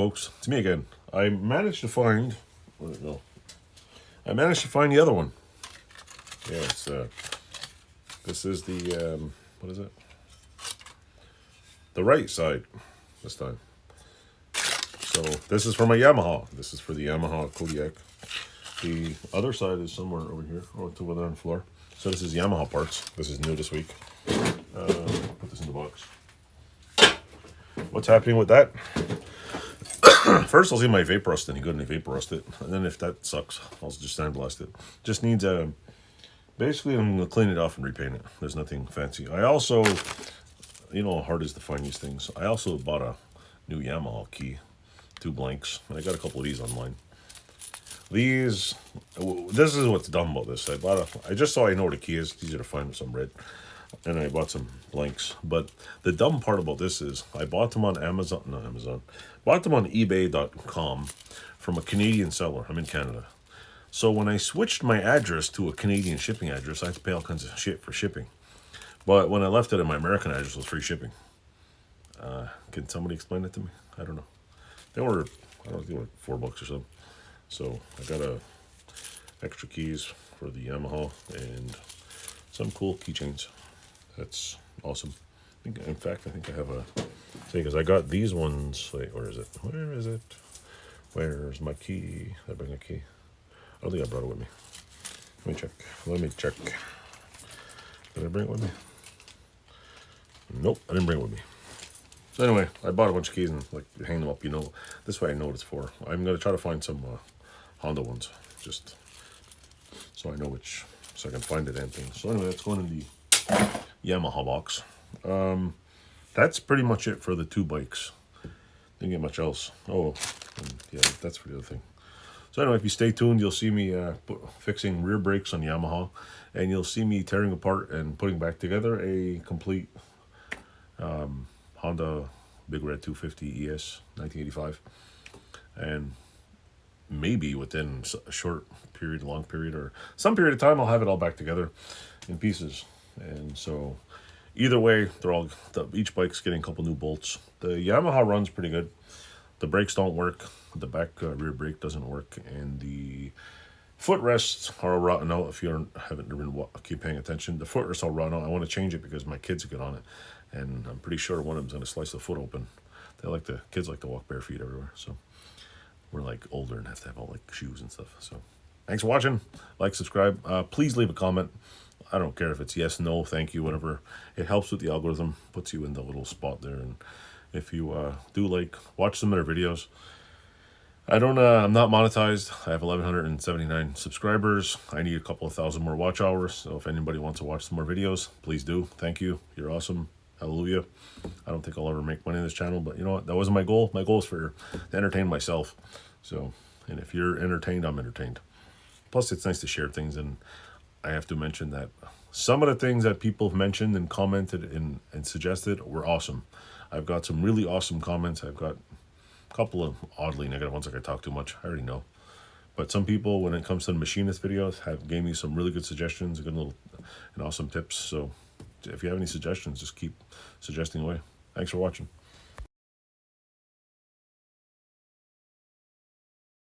folks, it's me again. I managed to find, where'd it go? I managed to find the other one. Yeah, it's, this is the, what is it? The right side this time. So this is for my Yamaha. This is for the Yamaha Kodiak. The other side is somewhere over here, or it's over there on the floor. So this is Yamaha parts. This is new this week. Put this in the box. What's happening with that? First, I'll see my vape rust any good, and I vape rust it. And then if that sucks, I'll just sandblast it. Just needs a... Basically, I'm going to clean it off and repaint it. There's nothing fancy. I also... You know how hard it is to find these things. I also bought a new Yamaha key. 2 blanks. And I got a couple of these online. These... This is what's dumb about this. I just saw I know what a key is. It's easier to find with some red. And I bought some blanks. But the dumb part about this is I bought them on Amazon. Not Amazon. Bought them on eBay.com from a Canadian seller. I'm in Canada. So when I switched my address to a Canadian shipping address, I had to pay all kinds of shit for shipping. But when I left it in my American address, it was free shipping. Can somebody explain it to me? I don't know. They were, I don't know, they were $4 or something. So I got extra keys for the Yamaha and some cool keychains. That's awesome. In fact, I think I have a thing because I got these ones. Wait, where is it? Where is it? Where's my key? Did I bring a key? I don't think I brought it with me. Let me check. Let me check. Did I bring it with me? Nope, I didn't bring it with me. So anyway, I bought a bunch of keys and like hang them up. You know, this way I know what it's for. I'm gonna try to find some Honda ones, just so I know which, so I can find the damn thing. So anyway, that's going in the Yamaha box. That's pretty much it for the 2 bikes. Didn't get much else. Oh, and yeah, that's for the other thing. So anyway, if you stay tuned, you'll see me fixing rear brakes on Yamaha, and you'll see me tearing apart and putting back together a complete Honda Big Red 250 ES 1985. And maybe within a short period, long period, or some period of time, I'll have it all back together in pieces. And so either way, each bike's getting a couple new bolts. The Yamaha runs pretty good. The brakes don't work. The back rear brake doesn't work, and the footrests are all rotten out. If you haven't been keep paying attention, the footrests all rotten out. I want to change it because my kids get on it, and I'm pretty sure one of them's going to slice the foot open. Kids like to walk bare feet everywhere, so we're like older and have to have all like shoes and stuff. So thanks for watching. Like, subscribe. Please leave a comment. I don't care if it's yes, no, thank you, whatever. It helps with the algorithm, puts you in the little spot there. And if you do watch some of their videos. I'm not monetized. I have 1,179 subscribers. I need a couple of thousand more watch hours. So if anybody wants to watch some more videos, please do. Thank you. You're awesome. Hallelujah. I don't think I'll ever make money on this channel, but you know what? That wasn't my goal. My goal is to entertain myself. So, and if you're entertained, I'm entertained. Plus, it's nice to share things, and I have to mention that some of the things that people have mentioned and commented and suggested were awesome. I've got some really awesome comments. I've got a couple of oddly negative ones, like I talk too much. I already know. But some people, when it comes to the machinist videos, gave me some really good suggestions, and awesome tips. So if you have any suggestions, just keep suggesting away. Thanks for watching.